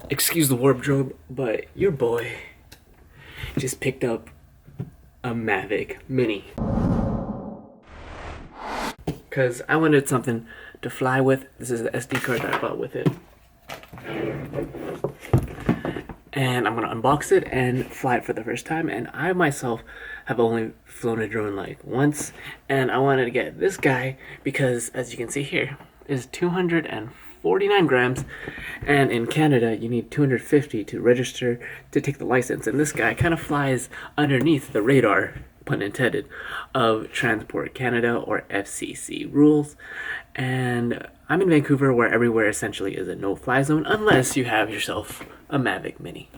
Excuse the wardrobe, but your boy just picked up a Mavic Mini. Because I wanted something to fly with. This is the SD card that I bought with it. And I'm gonna unbox it and fly it for the first time. And I myself have only flown a drone like once. And I wanted to get this guy because, as you can see here, is 249 grams. And in Canada, you need 250 to register to take the license. And this guy kind of flies underneath the radar, pun intended, of Transport Canada or FCC rules. And I'm in Vancouver, where everywhere essentially is a no-fly zone unless you have yourself a Mavic Mini.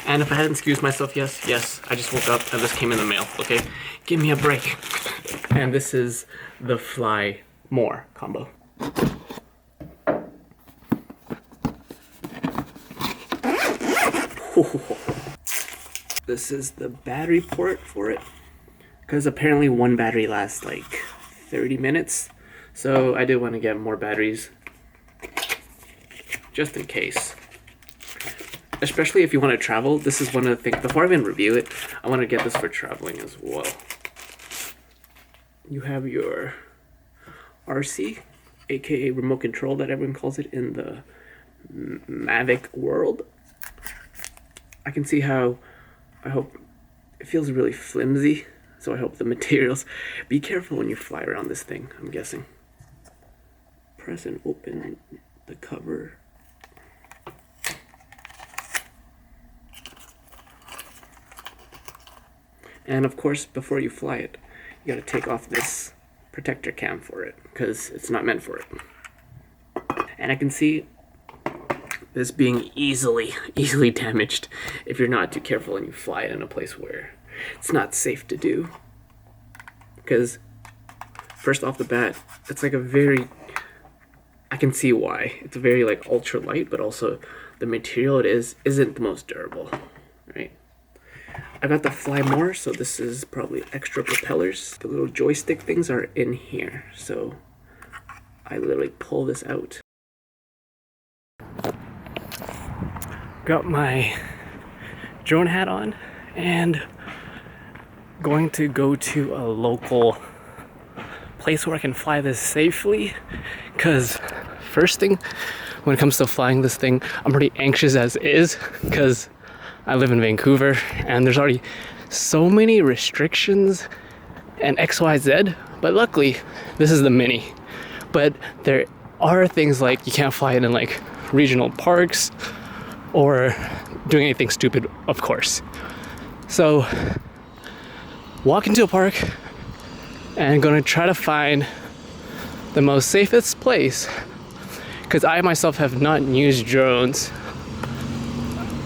And if I hadn't excused myself, yes, I just woke up and this came in the mail, okay? Give me a break. And this is the Fly More combo. This is the battery port for it, because apparently one battery lasts like 30 minutes. So I did want to get more batteries just in case. Especially if you want to travel. This is one of the things, before I even review it, I want to get this for traveling as well. You have your RC, aka remote control that everyone calls it in the Mavic world. I can see how, I hope, it feels really flimsy, so I hope the materials, be careful when you fly around this thing, I'm guessing. Press and open the cover. And of course, before you fly it, you gotta take off this protector cam for it, because it's not meant for it. And I can see this being easily damaged if you're not too careful and you fly it in a place where it's not safe to do. Because first off the bat, it's like a very, I can see why. It's very like ultra light, but also the material it isn't the most durable, right? I got the Fly More, so this is probably extra propellers. The little joystick things are in here, so I literally pull this out. Got my drone hat on and going to go to a local place where I can fly this safely, because first thing, when it comes to flying this thing, I'm pretty anxious as is, because I live in Vancouver and there's already so many restrictions and XYZ, but luckily this is the Mini. But there are things like you can't fly it in like regional parks or doing anything stupid, of course. So walk into a park and gonna try to find the most safest place, because I myself have not used drones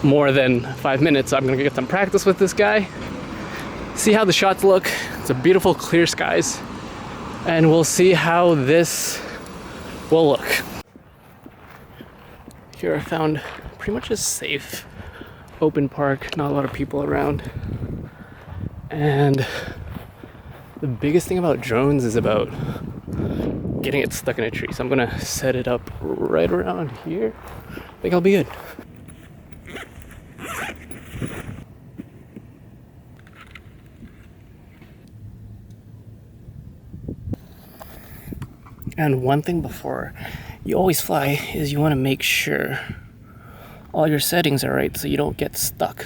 more than 5 minutes. So I'm gonna get some practice with this guy, see how the shots look. It's a beautiful clear skies, and we'll see how this will look. Here I found pretty much a safe open park, not a lot of people around. And the biggest thing about drones is about getting it stuck in a tree. So I'm gonna set it up right around here. I think I'll be good. And one thing before you always fly is you want to make sure all your settings are right so you don't get stuck.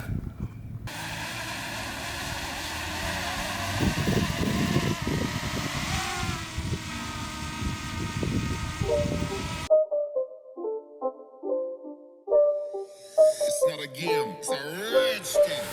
It's not a game, it's a rich thing.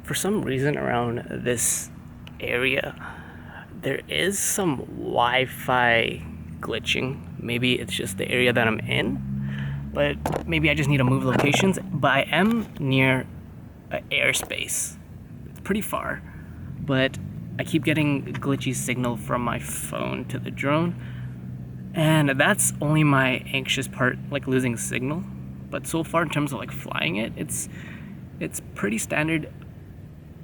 For some reason around this area, there is some Wi-Fi glitching. Maybe it's just the area that I'm in, but maybe I just need to move locations. But I am near an airspace. It's pretty far, but I keep getting glitchy signal from my phone to the drone, and that's only my anxious part, like losing signal. But so far in terms of like flying it, it's pretty standard.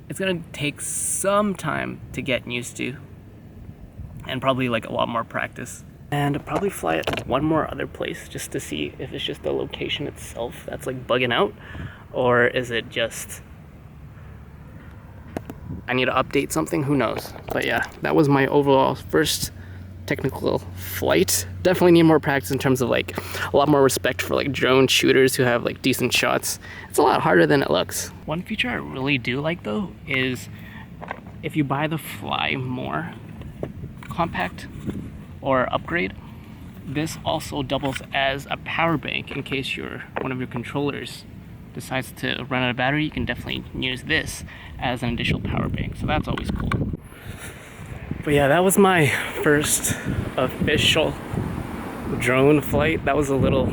It's gonna take some time to get used to, and probably like a lot more practice. And probably fly it one more other place just to see if it's just the location itself that's like bugging out, or is it just I need to update something, who knows. But yeah, that was my overall first technical flight. Definitely need more practice in terms of like a lot more respect for like drone shooters who have like decent shots. It's a lot harder than it looks. One feature I really do like though is if you buy the Fly More compact or upgrade, this also doubles as a power bank in case one of your controllers decides to run out of battery. You can definitely use this as an additional power bank, so that's always cool. But yeah, that was my first official drone flight. That was a little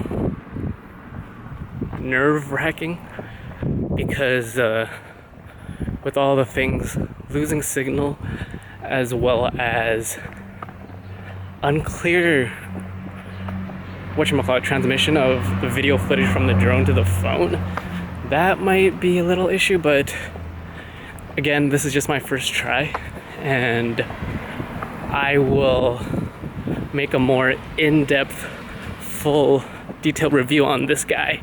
nerve-wracking because with all the things, losing signal as well as unclear transmission of the video footage from the drone to the phone, that might be a little issue. But again, this is just my first try, and I will make a more in-depth, full, detailed review on this guy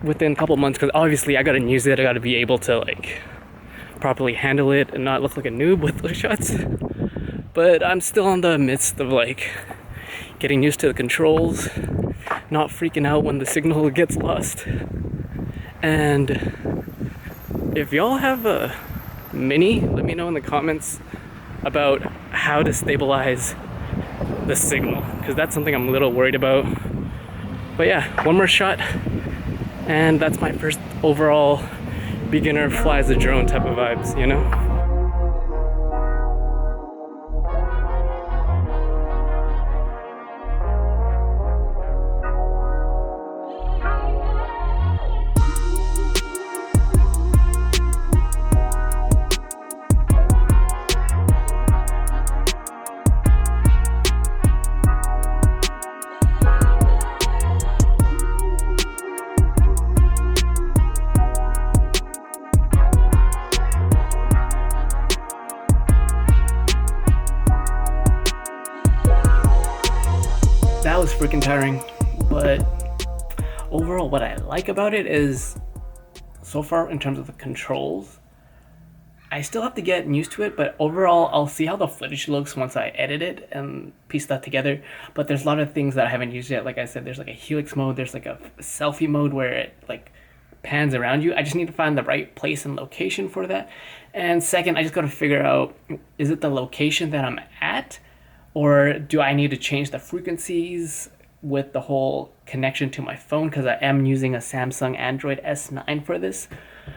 within a couple months, because obviously I gotta use it. I gotta be able to like properly handle it and not look like a noob with those shots. But I'm still in the midst of like getting used to the controls, not freaking out when the signal gets lost. And if y'all have a Mini, let me know in the comments about how to stabilize the signal, because that's something I'm a little worried about. But yeah, one more shot, and that's my first overall beginner flies a drone type of vibes, you know? That was freaking tiring, but overall what I like about it is, so far in terms of the controls, I still have to get used to it, but overall I'll see how the footage looks once I edit it and piece that together. But there's a lot of things that I haven't used yet. Like I said, there's like a helix mode, there's like a selfie mode where it like pans around you. I just need to find the right place and location for that. And second, I just got to figure out, is it the location that I'm at, or do I need to change the frequencies with the whole connection to my phone, because I am using a Samsung Android S9 for this.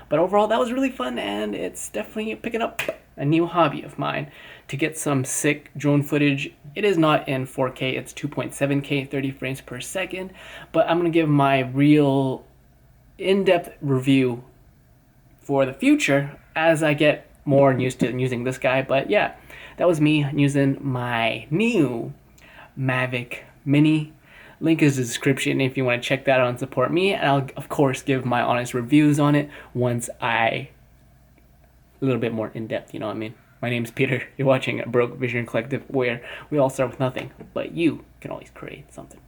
But overall, that was really fun, and it's definitely picking up a new hobby of mine to get some sick drone footage. It is not in 4K, it's 2.7K, 30 frames per second, but I'm going to give my real in-depth review for the future as I get more used to using this guy. But yeah, that was me using my new Mavic Mini. Link is in the description if you want to check that out and support me. And I'll, of course, give my honest reviews on it once a little bit more in-depth, you know what I mean? My name's Peter. You're watching a Broke Vision Collective, where we all start with nothing, but you can always create something.